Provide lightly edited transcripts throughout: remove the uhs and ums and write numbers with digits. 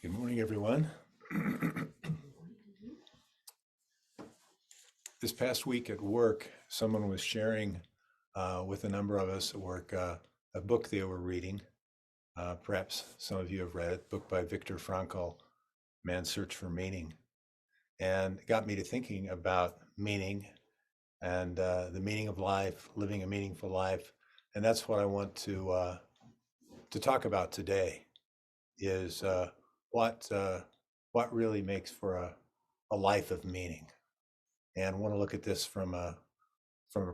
Good morning, everyone. This past week at work, someone was sharing with a number of us at work a book they were reading. Perhaps some of you have read it, a book by Viktor Frankl, Man's Search for Meaning. And it got me to thinking about meaning and the meaning of life, living a meaningful life. And that's what I want to talk about today is what really makes for a life of meaning. And I want to look at this from a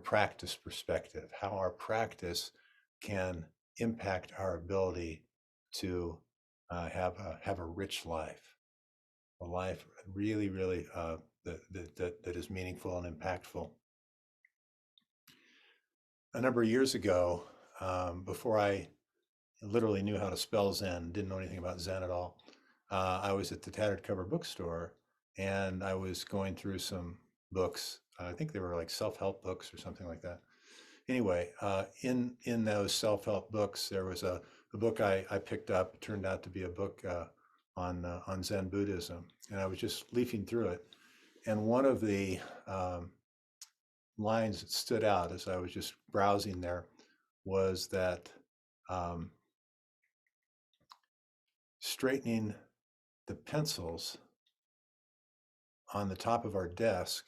practice perspective, how our practice can impact our ability to have a rich life, a life really that is meaningful and impactful. A number of years ago, before I literally knew how to spell Zen, didn't know anything about Zen at all, I was at the Tattered Cover bookstore and I was going through some books. I think they were like self-help books or something like that. Anyway, in those self-help books, there was a book I picked up. It turned out to be a book on Zen Buddhism, and I was just leafing through it. And one of the lines that stood out as I was just browsing there was that straightening the pencils on the top of our desk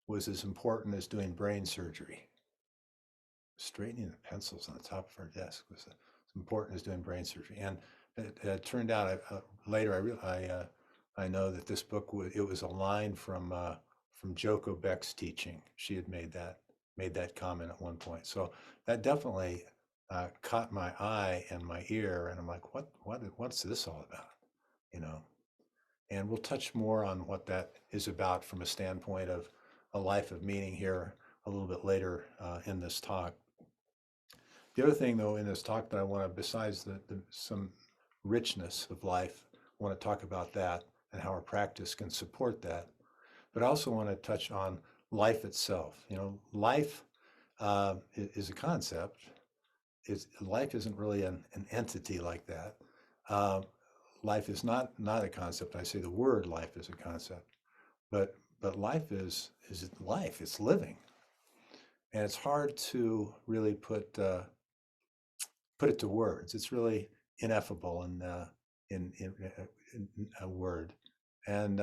was as important as doing brain surgery. Straightening the pencils on the top of our desk was as important as doing brain surgery. And it turned out later I know that this book was a line from Joko Beck's teaching. She had made that comment at one point. So that definitely caught my eye and my ear, and I'm like, what's this all about? And we'll touch more on what that is about from a standpoint of a life of meaning here a little bit later in this talk. The other thing, though, in this talk that I want to, besides some richness of life, I want to talk about that and how our practice can support that. But I also want to touch on life itself. Life is a concept. Life isn't really an entity like that. Life is not a concept. I say the word life is a concept, but life is life. It's living, and it's hard to really put it to words. It's really ineffable in a word, and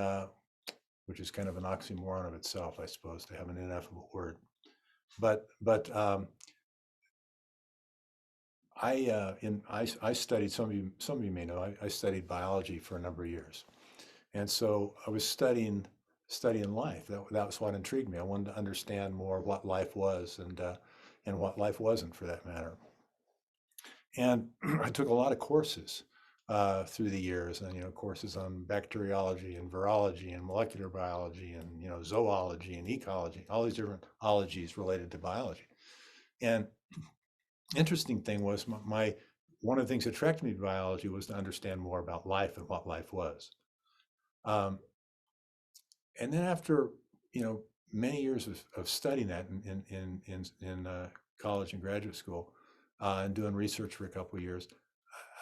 which is kind of an oxymoron of itself, I suppose, to have an ineffable word. But I studied, some of you may know, I studied biology for a number of years, and so I was studying life. That was what intrigued me. I wanted to understand more what life was and what life wasn't, for that matter. And I took a lot of courses through the years, and courses on bacteriology and virology and molecular biology and zoology and ecology, all these different ologies related to biology. And interesting thing was one of the things that attracted me to biology was to understand more about life and what life was. And then after many years of studying that in college and graduate school and doing research for a couple of years,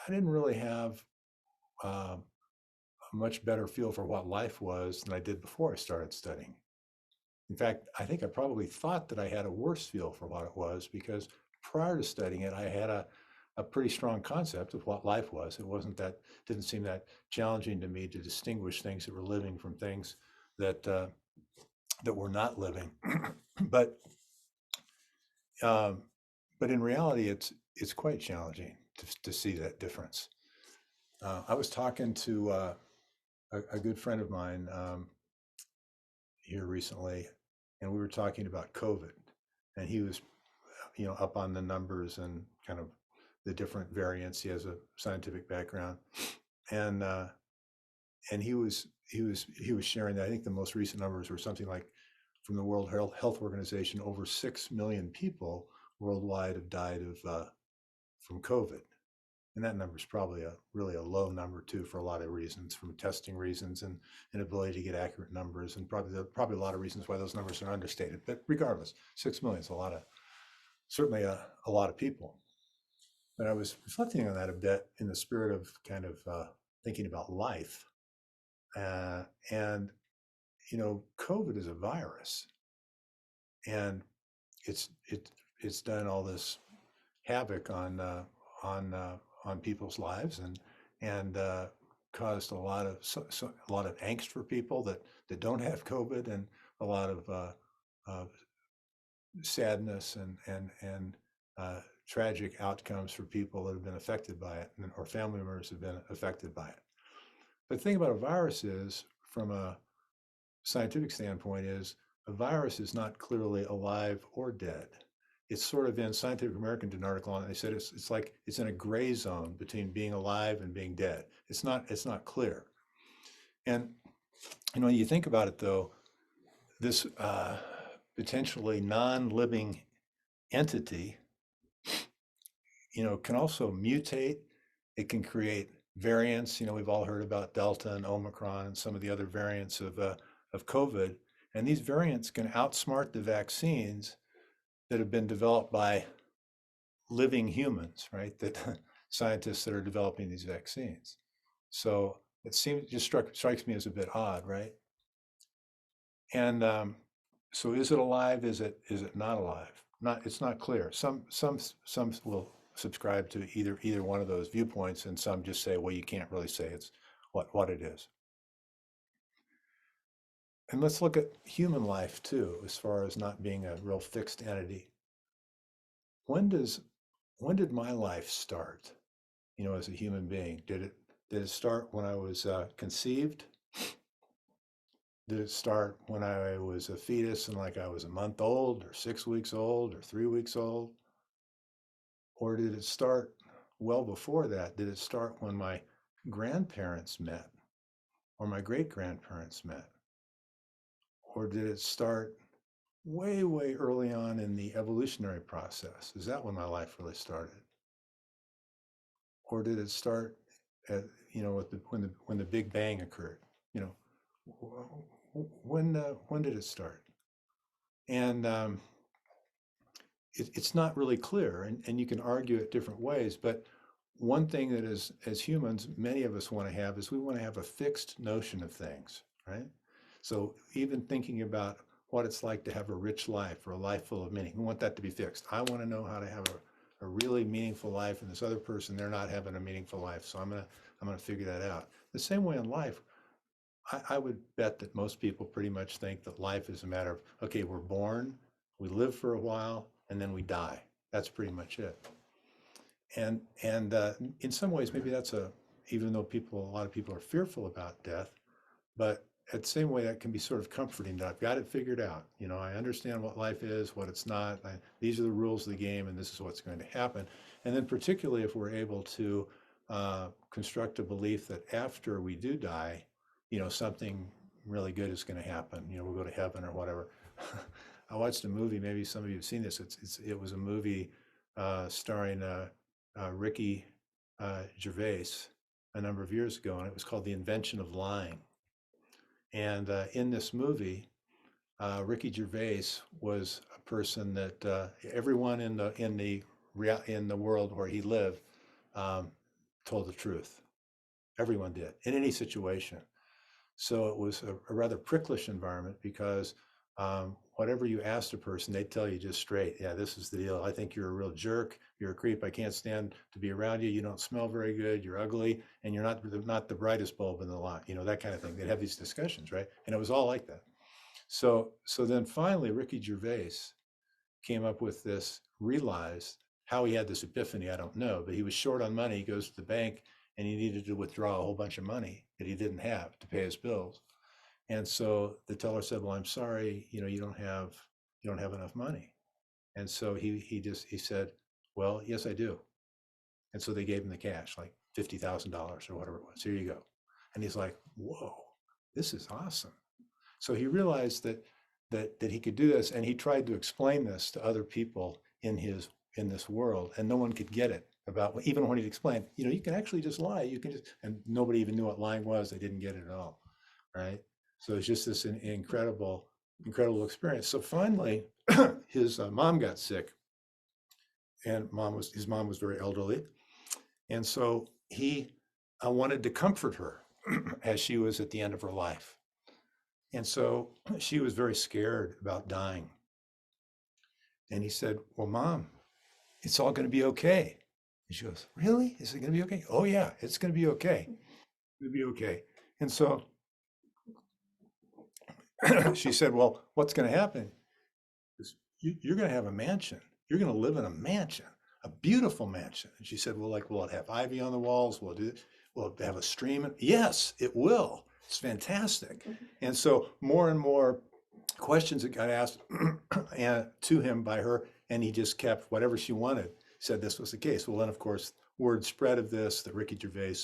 I didn't really have a much better feel for what life was than I did before I started studying. In fact, I think I probably thought that I had a worse feel for what it was, because prior to studying it, I had a pretty strong concept of what life was. Didn't seem that challenging to me to distinguish things that were living from things that were not living. But in reality, it's quite challenging to see that difference. I was talking to a good friend of mine here recently, and we were talking about COVID, and he was, up on the numbers and kind of the different variants. He has a scientific background, and he was sharing that I think the most recent numbers were something like, from the World Health Organization, over 6 million people worldwide have died from COVID. And that number is probably really a low number too, for a lot of reasons, from testing reasons and inability to get accurate numbers, and probably a lot of reasons why those numbers are understated. But regardless, 6 million is certainly a lot of people. But I was reflecting on that a bit in the spirit of kind of thinking about life. And COVID is a virus, and it's done all this havoc on people's lives, and caused a lot of a lot of angst for people that don't have COVID, and a lot of sadness and tragic outcomes for people that have been affected by it, or family members have been affected by it. But the thing about a virus is, from a scientific standpoint, is a virus is not clearly alive or dead. It's sort of in Scientific American did an article on it. They said it's like it's in a gray zone between being alive and being dead. It's not clear. And when you think about it, though, this potentially non-living entity, can also mutate. It can create variants. We've all heard about Delta and Omicron and some of the other variants of COVID. And these variants can outsmart the vaccines that have been developed by living humans, right? That scientists that are developing these vaccines. So it strikes me as a bit odd, right? And so, is it alive? Is it not alive? It's not clear. Some will subscribe to either one of those viewpoints, and some just say, well, you can't really say it's what it is. And let's look at human life too, as far as not being a real fixed entity. When did my life start? As a human being, did it start when I was conceived? Did it start when I was a fetus and like I was a month old or 6 weeks old or 3 weeks old? Or did it start well before that? Did it start when my grandparents met or my great grandparents met? Or did it start way, way early on in the evolutionary process? Is that when my life really started? Or did it start at, when the Big Bang occurred? When did it start? And it's not really clear, and you can argue it different ways. But one thing that as humans, many of us want to have is we want to have a fixed notion of things, right? So even thinking about what it's like to have a rich life or a life full of meaning, we want that to be fixed. I want to know how to have a really meaningful life, and this other person, they're not having a meaningful life, so I'm gonna figure that out. The same way in life, I would bet that most people pretty much think that life is a matter of, okay, we're born, we live for a while, and then we die. That's pretty much it. And in some ways, maybe even though a lot of people are fearful about death, but at the same way, that can be sort of comforting that I've got it figured out. I understand what life is, what it's not. These are the rules of the game, and this is what's going to happen. And then particularly if we're able to construct a belief that after we do die, something really good is going to happen. We'll go to heaven or whatever. I watched a movie. Maybe some of you have seen this. It was a movie starring Ricky Gervais a number of years ago, and it was called The Invention of Lying. And in this movie, Ricky Gervais was a person that everyone in the world where he lived told the truth. Everyone did in any situation. So it was a rather pricklish environment because whatever you asked a person, they'd tell you just straight, yeah, this is the deal. I think you're a real jerk. You're a creep. I can't stand to be around you. You don't smell very good. You're ugly, and you're not the brightest bulb in the lot. That kind of thing. They'd have these discussions, right? And it was all like that. So then finally, Ricky Gervais came up with this, realized how he had this epiphany, I don't know, but he was short on money. He goes to the bank and he needed to withdraw a whole bunch of money that he didn't have to pay his bills. And so the teller said, well, I'm sorry, you don't have enough money. And so he said, well, yes, I do. And so they gave him the cash, like $50,000 or whatever it was. Here you go. And he's like, whoa, this is awesome. So he realized that he could do this, and he tried to explain this to other people in this world, and no one could get it. Even when he'd explain, you can actually just lie. You can and nobody even knew what lying was. They didn't get it at all, right? So it's just this incredible experience. So finally, his mom got sick, and his mom was very elderly, and so he I wanted to comfort her as she was at the end of her life. And so she was very scared about dying. And he said, well, Mom, it's all going to be okay. And she goes, really? Is it going to be okay? Oh, yeah, it's going to be okay. It'll be okay. And so she said, well, what's going to happen is you're going to have a mansion. You're going to live in a mansion, a beautiful mansion. And she said, well, like, will it have ivy on the walls? Will it have a stream? Yes, it will. It's fantastic. And so more and more questions that got asked and to him by her, and he just kept whatever she wanted, said this was the case. Well, then, of course, word spread of this, that Ricky Gervais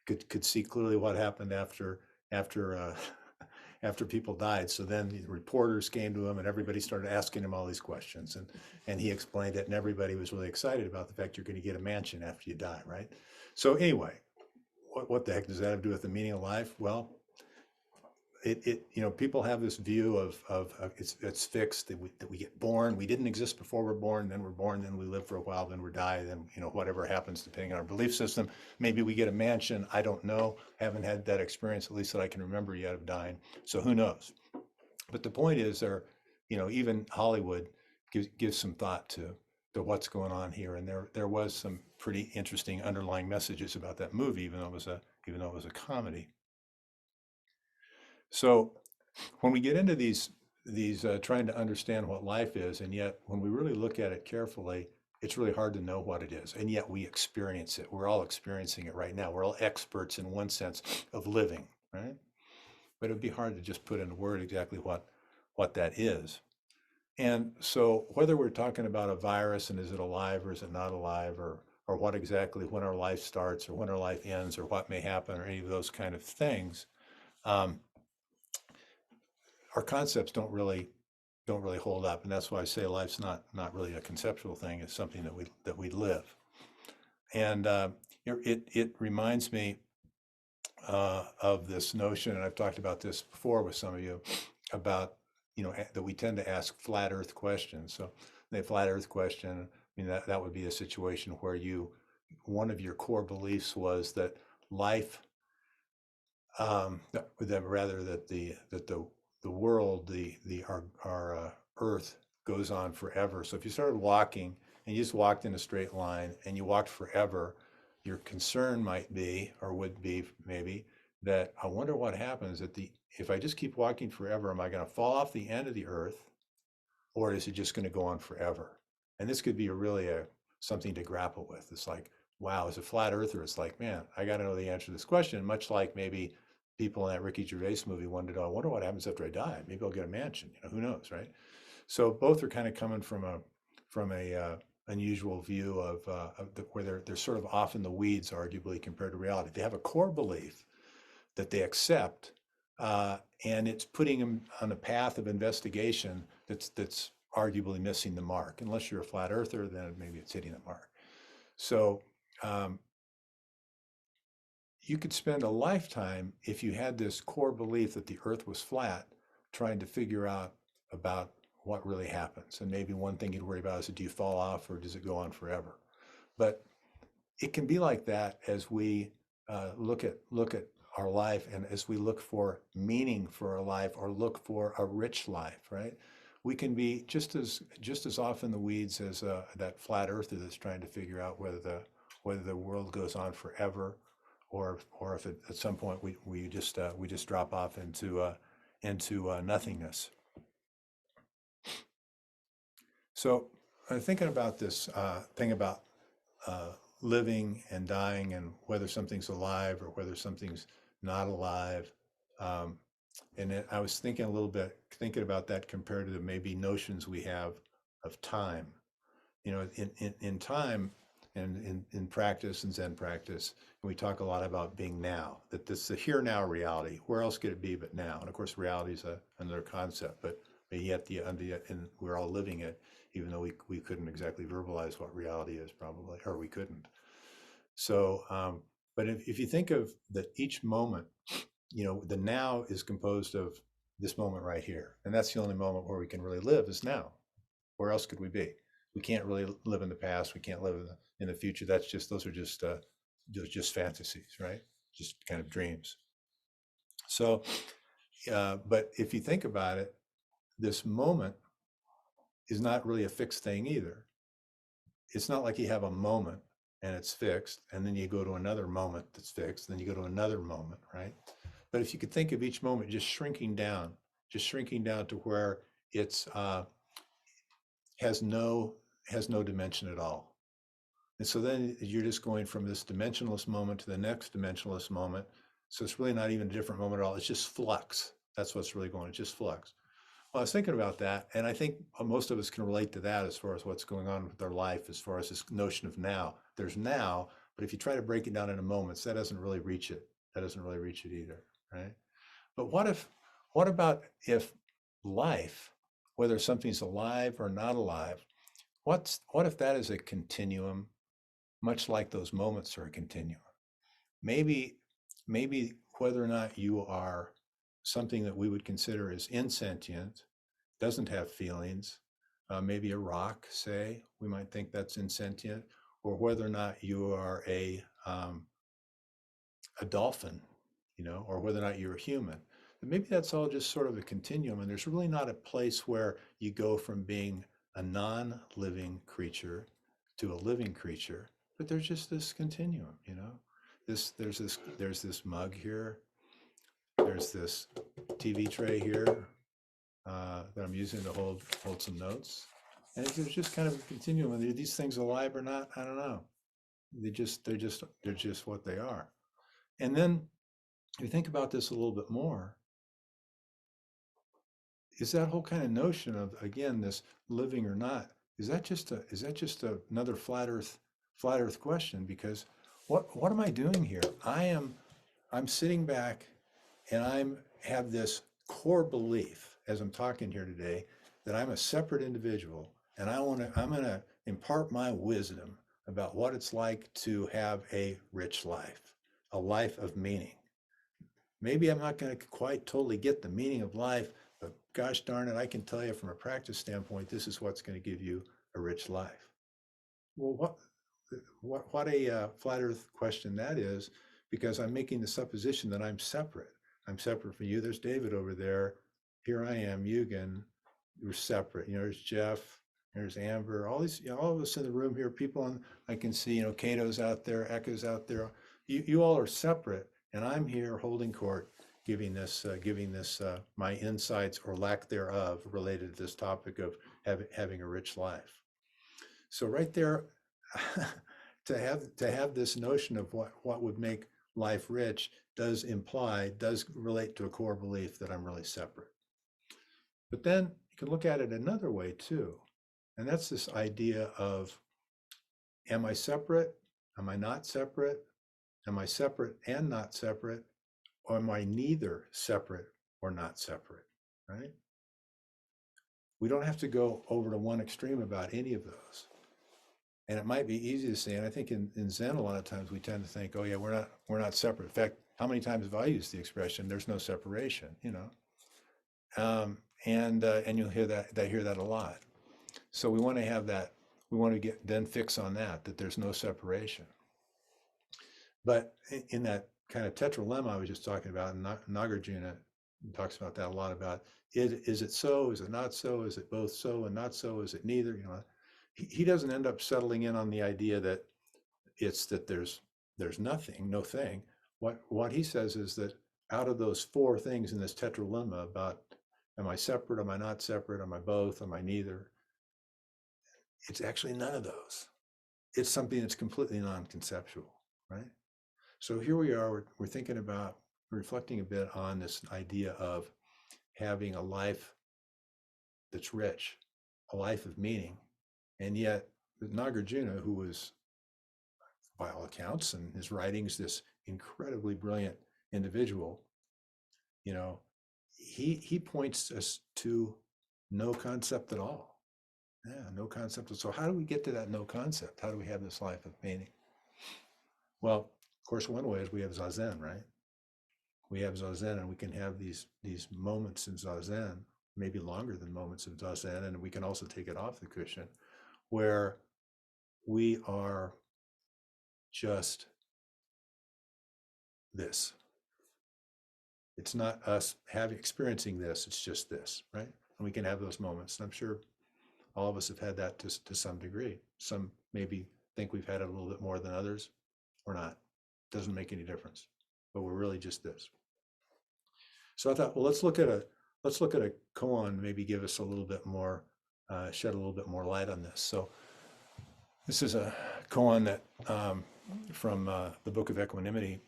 could see clearly what happened after after people died. So then the reporters came to him and everybody started asking him all these questions. And he explained it, and everybody was really excited about the fact you're going to get a mansion after you die, right? So anyway, what the heck does that have to do with the meaning of life? Well, people have this view of it's fixed, that we get born. We didn't exist before we're born, then we're born, then we live for a while, then we die, then whatever happens depending on our belief system. Maybe we get a mansion. I don't know. Haven't had that experience, at least that I can remember yet, of dying. So who knows? But the point is, even Hollywood gives some thought to what's going on here, and there was some pretty interesting underlying messages about that movie, even though it was a comedy. So when we get into these trying to understand what life is, and yet when we really look at it carefully, it's really hard to know what it is, and yet we experience it. We're all experiencing it right now. We're all experts in one sense of living, right? But it would be hard to just put in a word exactly what that is. And so whether we're talking about a virus and is it alive or is it not alive, or what exactly, when our life starts or when our life ends, or what may happen, or any of those kind of things, um, our concepts don't really hold up, and that's why I say life's not really a conceptual thing. It's something that we live. And it reminds me of this notion, and I've talked about this before with some of you, about that we tend to ask flat Earth questions. So the flat Earth question, I mean, that would be a situation where one of your core beliefs was that life, that rather that the world, our Earth goes on forever. So if you started walking and you just walked in a straight line and you walked forever, your concern might be, or would be maybe, that I wonder what happens if I just keep walking forever, am I going to fall off the end of the Earth, or is it just going to go on forever? And this could be something to grapple with. It's like, wow, as a flat earther, it's like, man, I got to know the answer to this question. Much like maybe people in that Ricky Gervais movie wondered, oh, I wonder what happens after I die. Maybe I'll get a mansion. Who knows, right? So both are kind of coming from a unusual view where they're sort of off in the weeds, arguably, compared to reality. They have a core belief that they accept, and it's putting them on a path of investigation that's arguably missing the mark. Unless you're a flat earther, then maybe it's hitting the mark. So you could spend a lifetime, if you had this core belief that the Earth was flat, trying to figure out about what really happens. And maybe one thing you'd worry about is, do you fall off or does it go on forever? But it can be like that as we look at our life, and as we look for meaning for our life, or look for a rich life, right? We can be just as off in the weeds as that flat earther that's trying to figure out whether the world goes on forever, or if at some point we just drop off into nothingness. So I'm thinking about this thing about living and dying, and whether something's alive or whether something's not alive. I was thinking about that compared to the maybe notions we have of time. In time, and in practice and Zen practice, we talk a lot about being now, that this is the here now reality. Where else could it be but now? And of course, reality is another concept, but yet and we're all living it, even though we couldn't exactly verbalize what reality is, probably, or we couldn't. So, but if you think of that, each moment, the now is composed of this moment right here, and that's the only moment where we can really live is now. Where else could we be? We can't really live in the past. We can't live in the future. Those are just just fantasies, right? Just kind of dreams. So, but if you think about it, this moment is not really a fixed thing either. It's not like you have a moment and it's fixed, and then you go to another moment that's fixed, then you go to another moment, right? But if you could think of each moment just shrinking down to where it's has no has no dimension at all. And so then you're just going from this dimensionless moment to the next dimensionless moment. So it's really not even a different moment at all. It's just flux. That's what's really going on. It's just flux. Well, I was thinking about that, and I think most of us can relate to that as far as what's going on with their life, as far as this notion of now. There's now, but if you try to break it down into moments, that doesn't really reach it. That doesn't really reach it either, right? But what about if life, whether something's alive or not alive, what if that is a continuum, much like those moments are a continuum? Maybe, maybe whether or not you are something that we would consider as insentient, doesn't have feelings, maybe a rock, say, we might think that's insentient, or whether or not you are a dolphin, or whether or not you're a human. And maybe that's all just sort of a continuum, and there's really not a place where you go from being a non-living creature to a living creature, but there's just this continuum. There's this mug here, there's this TV tray here that I'm using to hold some notes, and there's just kind of a continuum. Are these things alive or not? I don't know. They're just what they are. And then if you think about this a little bit more, is that whole kind of notion of, again, this living or not, is that just another flat earth question? Because what am I doing here? I'm sitting back and I'm have this core belief as I'm talking here today that I'm a separate individual, and I'm going to impart my wisdom about what it's like to have a rich life, a life of meaning. Maybe I'm not going to quite totally get the meaning of life, but gosh darn it, I can tell you from a practice standpoint, this is what's going to give you a rich life. Well, what a flat earth question that is, because I'm making the supposition that I'm separate. I'm separate from you. There's David over there. Here I am, Yugen. We're separate. There's Jeff. There's Amber. All these, all of us in the room here. People I can see. Cato's out there. Echo's out there. You all are separate, and I'm here holding court, giving this my insights or lack thereof related to this topic of having a rich life. So right there, to have this notion of what would make life rich does relate to a core belief that I'm really separate. But then you can look at it another way too, and that's this idea of, am I separate? Am I not separate? Am I separate and not separate? Or am I neither separate or not separate, right? We don't have to go over to one extreme about any of those. And it might be easy to say, and I think in Zen a lot of times we tend to think, oh yeah, we're not separate. In fact, how many times have I used the expression, there's no separation, and you'll hear that a lot. So we want to have that, we want to then fix on that there's no separation. But in that kind of tetralemma I was just talking about, and Nagarjuna talks about that a lot, about is it so, is it not so, is it both so and not so, is it neither? He doesn't end up settling in on the idea that there's nothing, no thing. What he says is that out of those four things in this tetralemma about, am I separate, am I not separate, am I both, am I neither, it's actually none of those. It's something that's completely non-conceptual, right? So here we are, we're thinking about, reflecting a bit on this idea of having a life that's rich, a life of meaning. And yet Nagarjuna, who was, by all accounts and his writings, this incredibly brilliant individual, he points us to no concept at all. Yeah, no concept. So how do we get to that no concept? How do we have this life of meaning? Well, of course, one way is we have Zazen, right? We have Zazen, and we can have these moments in Zazen, maybe longer than moments in Zazen, and we can also take it off the cushion, where we are just this. It's not us experiencing this, it's just this, right? And we can have those moments. And I'm sure all of us have had that to some degree. Some maybe think we've had it a little bit more than others, or not. Doesn't make any difference. But we're really just this. So I thought, well, let's look at a koan, maybe give us a little bit more, shed a little bit more light on this. So this is a koan that from the Book of Equanimity.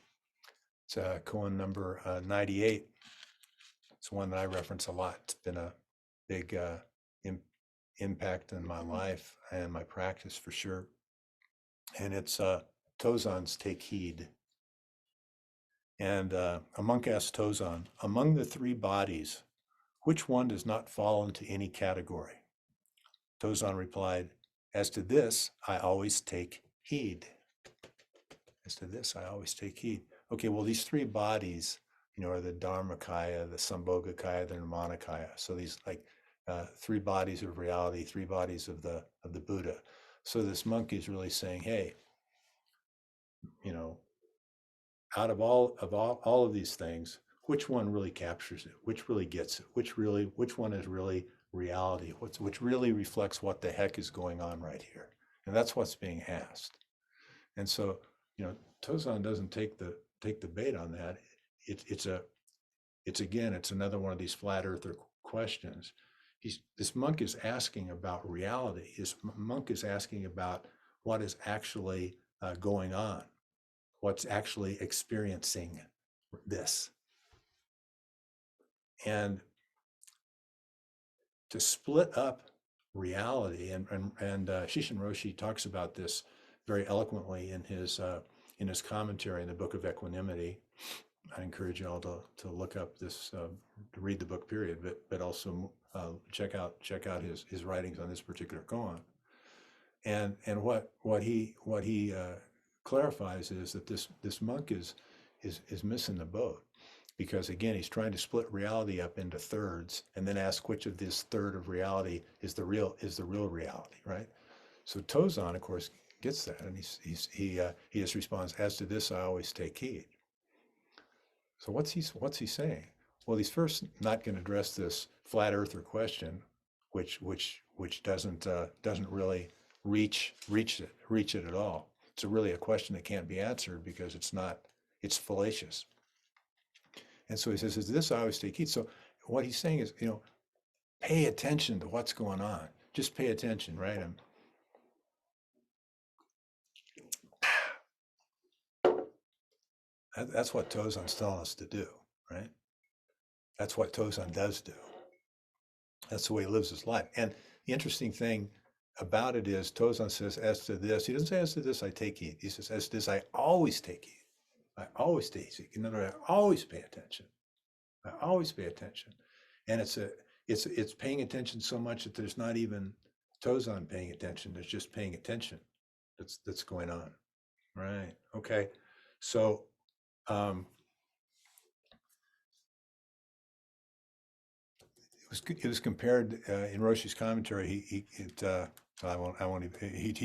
It's koan number 98. It's one that I reference a lot. It's been a big impact in my life and my practice for sure. And it's Tozan's Take Heed. And a monk asked Tozan, among the three bodies, which one does not fall into any category? Tozan replied, as to this, I always take heed. As to this, I always take heed. Okay, well, these three bodies, are the Dharmakaya, the Sambhogakaya, the Nirmanakaya. So these like three bodies of reality, three bodies of the Buddha. So this monk is really saying, hey, out of all of these things, which one really captures it? Which really gets it? Which one is really reality? Which really reflects what the heck is going on right here? And that's what's being asked. And so, Tozan doesn't take the bait on that. It's another one of these flat earther questions. This monk is asking about reality. This monk is asking about what is actually going on, what's actually experiencing this. And to split up reality, and Shishin Roshi talks about this very eloquently in his commentary in the Book of Equanimity. I encourage you all to look up this, to read the book, period, but also check out his writings on this particular koan. And what he clarifies is that this monk is missing the boat, because again he's trying to split reality up into thirds and then ask which of this third of reality is the real reality, right? So Tozan, of course, gets that, and he just responds, as to this I always take heed. So what's he saying? Well, he's first not going to address this flat earther question, which doesn't really reach it at all. It's really a question that can't be answered because it's fallacious. And so he says, "Is this I always take heed?" So what he's saying is, pay attention to what's going on. Just pay attention, right? That's what Tozan's telling us to do, right? That's what Tozan does do. That's the way he lives his life. And the interesting thing about it is Tozan says, as to this, he doesn't say, as to this, I take heed. He says, as to this, I always take heed. I always take heed. In other words, I always pay attention. I always pay attention. And it's paying attention so much that there's not even Tozan paying attention. There's just paying attention that's going on. Right. Okay. So, it was compared in Roshi's commentary. He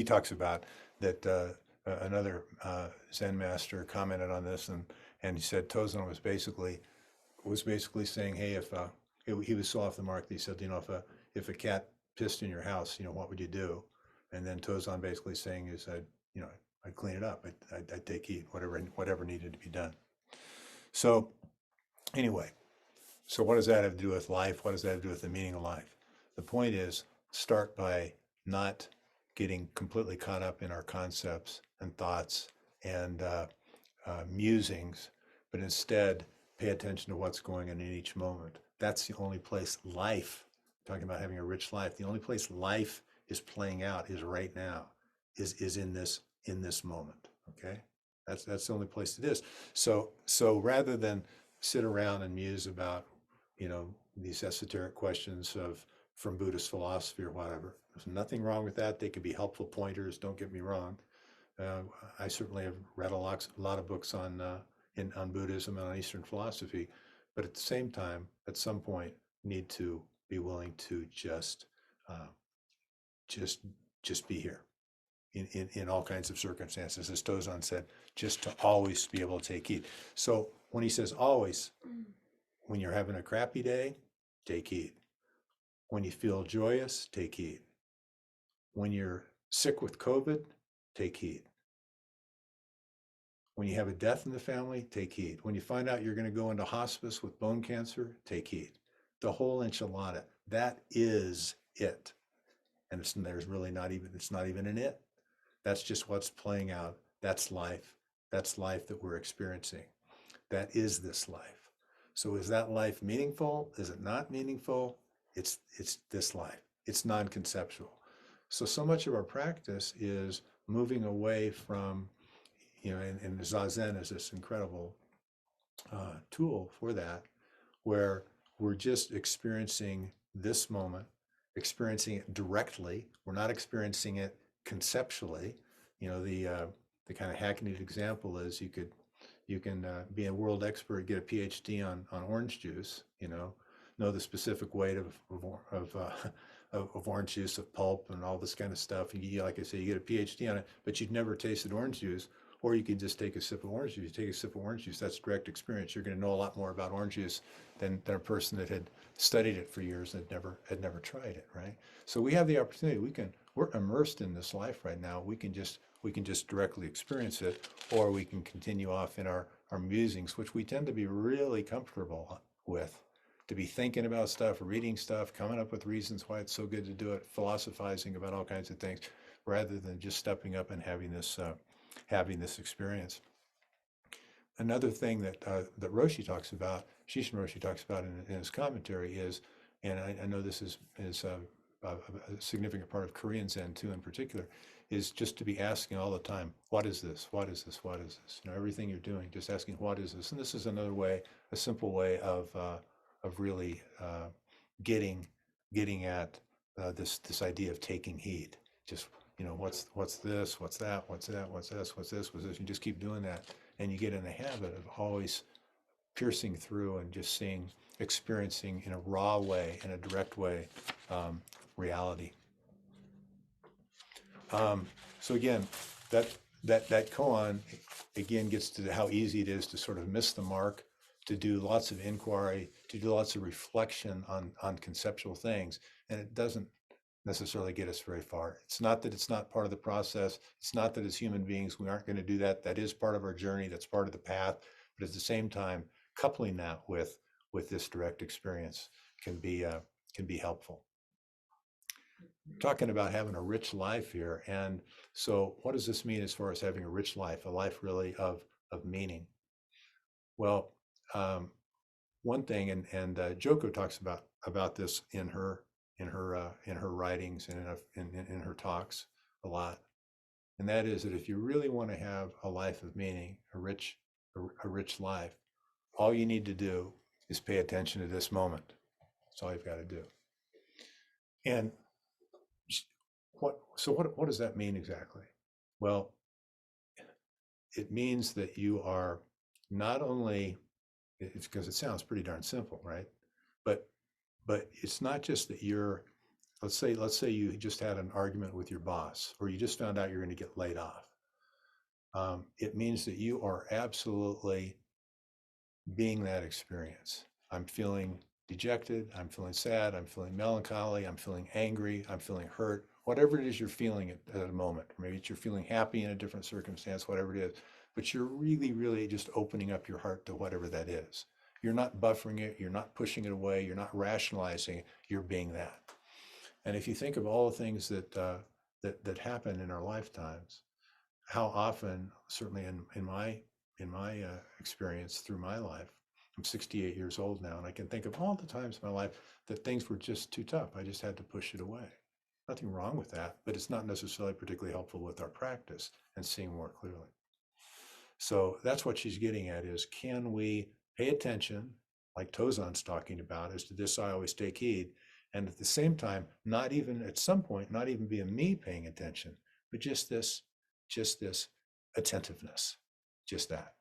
talks about that another Zen master commented on this, and he said Tozan was basically saying, hey, if he was so off the mark that he said, if a cat pissed in your house, what would you do? And then Tozan basically saying is, I'd clean it up. I'd take heed, whatever needed to be done. So anyway. So what does that have to do with life? What does that have to do with the meaning of life? The point is, start by not getting completely caught up in our concepts and thoughts and musings, but instead pay attention to what's going on in each moment. That's the only place life, talking about having a rich life, the only place life is playing out is right now, is in this moment. Okay? That's the only place it is. So rather than sit around and muse about these esoteric questions from Buddhist philosophy or whatever. There's nothing wrong with that. They can be helpful pointers. Don't get me wrong. I certainly have read a lot of books on Buddhism and on Eastern philosophy, but at the same time, at some point, need to be willing to just be here. in all kinds of circumstances, as Tozan said, just to always be able to take heed. So when he says always, when you're having a crappy day, take heed. When you feel joyous, take heed. When you're sick with COVID, take heed. When you have a death in the family, take heed. When you find out you're going to go into hospice with bone cancer, take heed. The whole enchilada, that is it. And there's really not even, it's not even an it. That's just what's playing out. That's life. That's life that we're experiencing. That is this life. So is that life meaningful? Is it not meaningful? It's this life. It's non-conceptual. So much of our practice is moving away from, and Zazen is this incredible tool for that, where we're just experiencing this moment, experiencing it directly. We're not experiencing it conceptually. The kind of hackneyed example is you can be a world expert, get a PhD on orange juice, know the specific weight of orange juice, of pulp, and all this kind of stuff. And like I say, you get a PhD on it, but you've never tasted orange juice. Or you can just take a sip of orange juice. You take a sip of orange juice, that's direct experience. You're going to know a lot more about orange juice than a person that had studied it for years and had never tried it, right? So we have the opportunity. We're immersed in this life right now. We can just directly experience it, or we can continue off in our musings, which we tend to be really comfortable with, to be thinking about stuff, reading stuff, coming up with reasons why it's so good to do it, philosophizing about all kinds of things, rather than just stepping up and having this experience. Another thing that Roshi talks about, Shishin Roshi talks about in his commentary is, and I know this is a significant part of Korean Zen too in particular, is just to be asking all the time, what is this? What is this? What is this? Everything you're doing, just asking, what is this? And this is another way, a simple way of really getting at this idea of taking heed. Just what's this? What's that? What's that? What's this? What's this? What's this? You just keep doing that, and you get in the habit of always piercing through and just experiencing in a raw way, in a direct way, reality. So again, that koan again gets to how easy it is to sort of miss the mark, to do lots of inquiry, to do lots of reflection on conceptual things, and it doesn't necessarily get us very far. It's not that it's not part of the process. It's not that as human beings we aren't going to do that. That is part of our journey. That's part of the path. But at the same time, coupling that with this direct experience can be helpful. Talking about having a rich life here, and so what does this mean as far as having a rich life, a life really of meaning? Well, one thing, and Joko talks about this in her writings and in her talks a lot, and that is that if you really want to have a life of meaning, a rich life, all you need to do is pay attention to this moment. That's all you've got to do. And what does that mean exactly? Well, it means that you are not only, it's because it sounds pretty darn simple, right? But it's not just that you're, let's say you just had an argument with your boss, or you just found out you're going to get laid off. It means that you are absolutely being that experience. I'm feeling dejected, I'm feeling sad, I'm feeling melancholy, I'm feeling angry, I'm feeling hurt, whatever it is you're feeling at a moment. Or maybe you're feeling happy in a different circumstance, whatever it is, but you're really, really just opening up your heart to whatever that is. You're not buffering it, you're not pushing it away, you're not rationalizing it, you're being that. And if you think of all the things that happen in our lifetimes, how often, certainly in my experience through my life, I'm 68 years old now, and I can think of all the times in my life that things were just too tough. I just had to push it away. Nothing wrong with that, but it's not necessarily particularly helpful with our practice and seeing more clearly. So that's what she's getting at, is can we pay attention, like Tozan's talking about, as to this I always take heed, and at the same time, not even at some point, not even be a me paying attention, but just this attentiveness, just that,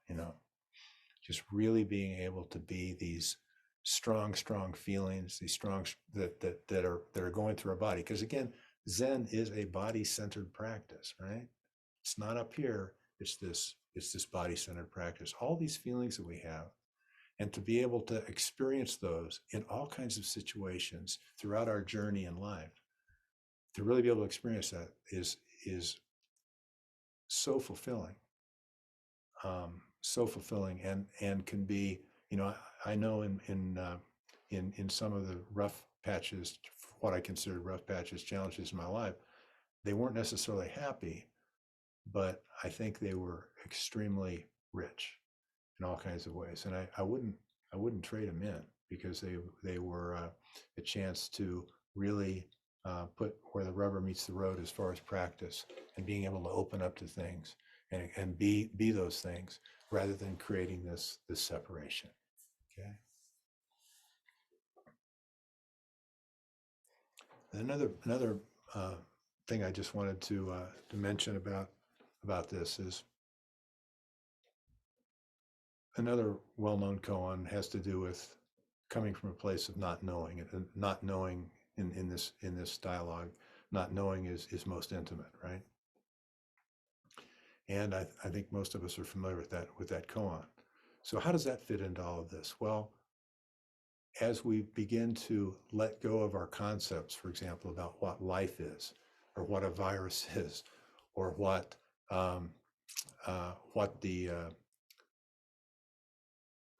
just really being able to be these strong feelings, these strong that are going through our body. Because again, Zen is a body-centered practice, right? It's not up here. It's this body-centered practice. All these feelings that we have, and to be able to experience those in all kinds of situations throughout our journey in life, to really be able to experience that is so fulfilling, so fulfilling, and can be, I know in some of the rough patches, what I consider rough patches, challenges in my life, they weren't necessarily happy, but I think they were extremely rich in all kinds of ways, and I wouldn't trade them in, because they were a chance to really put where the rubber meets the road as far as practice and being able to open up to things and be those things, rather than creating this separation. Okay. Another thing I just wanted to mention about this is another well-known koan has to do with coming from a place of not knowing, and not knowing in this dialogue. Not knowing is most intimate, right? And I think most of us are familiar with that koan. So how does that fit into all of this? Well, as we begin to let go of our concepts, for example, about what life is, or what a virus is, or um, what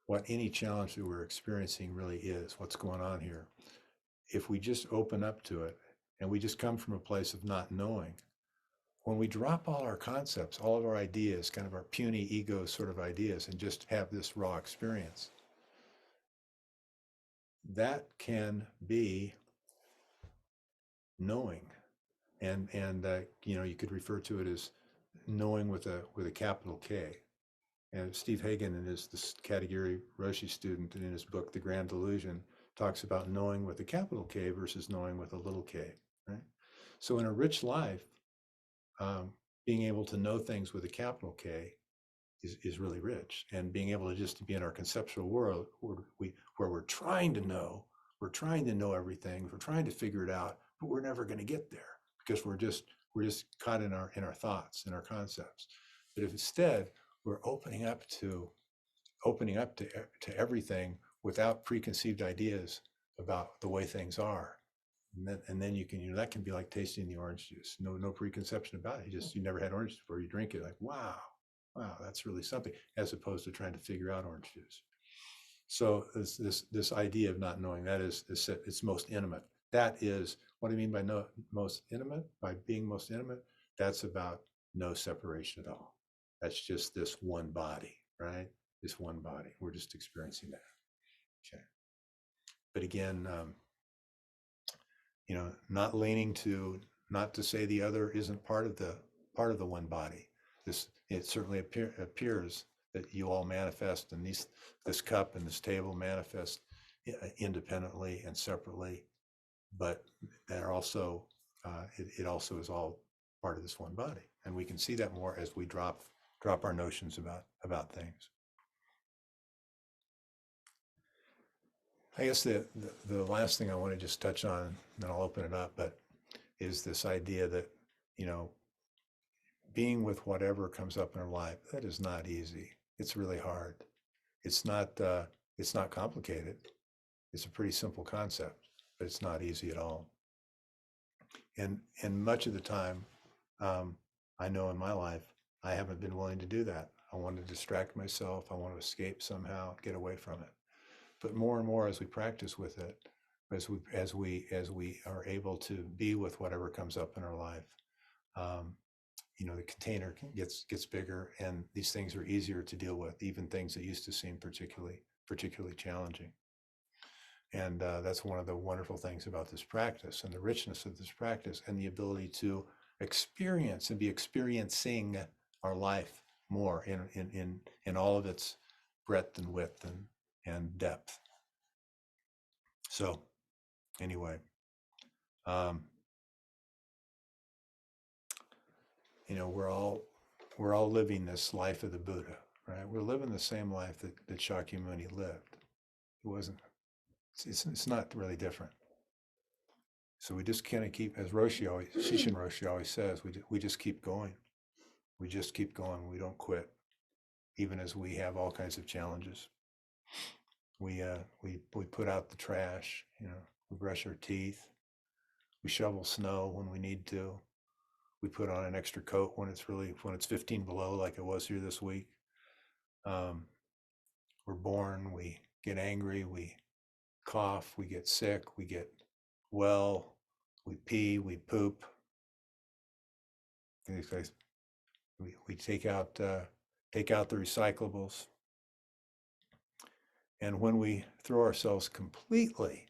what any challenge that we're experiencing really is, what's going on here. If we just open up to it, and we just come from a place of not knowing, when we drop all our concepts, all of our ideas, kind of our puny ego sort of ideas, and just have this raw experience, that can be knowing. And you could refer to it as knowing with a capital K. And Steve Hagen, in this Katagiri Roshi student, in his book The Grand Delusion, talks about knowing with a capital K versus knowing with a little k, right? So in a rich life, um, being able to know things with a capital K is really rich. And being able to just to be in our conceptual world, where we're trying to know, everything, we're trying to figure it out, but we're never going to get there, because we're just caught in our thoughts, in our concepts. But if instead we're opening up to everything without preconceived ideas about the way things are, and then you can, that can be like tasting the orange juice. No preconception about it. You never had orange juice before. You drink it, like, wow, that's really something, as opposed to trying to figure out orange juice. So this idea of not knowing, that is it's most intimate. That is what I mean by most intimate. By being most intimate, that's about no separation at all. That's just this one body, right? This one body. We're just experiencing that. Okay. But again, not to say the other isn't part of the one body. It certainly appears that you all manifest, and this cup and this table manifest independently and separately, but they're also it also is all part of this one body, and we can see that more as we drop our notions about things. I guess the last thing I want to just touch on, then I'll open it up, but is this idea that, being with whatever comes up in our life, that is not easy. It's really hard. It's not complicated. It's a pretty simple concept, but it's not easy at all. And much of the time, I know in my life, I haven't been willing to do that. I want to distract myself. I want to escape somehow, get away from it. But more and more as we practice with it, as we are able to be with whatever comes up in our life, the container gets bigger, and these things are easier to deal with, even things that used to seem particularly challenging. And that's one of the wonderful things about this practice, and the richness of this practice, and the ability to experience and be experiencing our life more in all of its breadth and width and depth. So anyway, um, we're all living this life of the Buddha, right? We're living the same life that Shakyamuni lived. It wasn't. It's not really different. So we just kind of keep, as Shishin Roshi always says, we just keep going. We just keep going. We don't quit, even as we have all kinds of challenges. We put out the trash. We brush our teeth. We shovel snow when we need to. We put on an extra coat when it's 15 below, like it was here this week. We're born. We get angry. We cough. We get sick. We get well. We pee. We poop. We take out the recyclables. And when we throw ourselves completely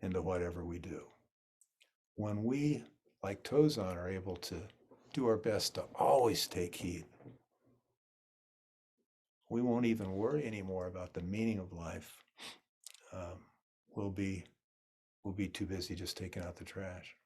into whatever we do, when we, like Tozan, are able to do our best to always take heed, we won't even worry anymore about the meaning of life. We'll be too busy just taking out the trash.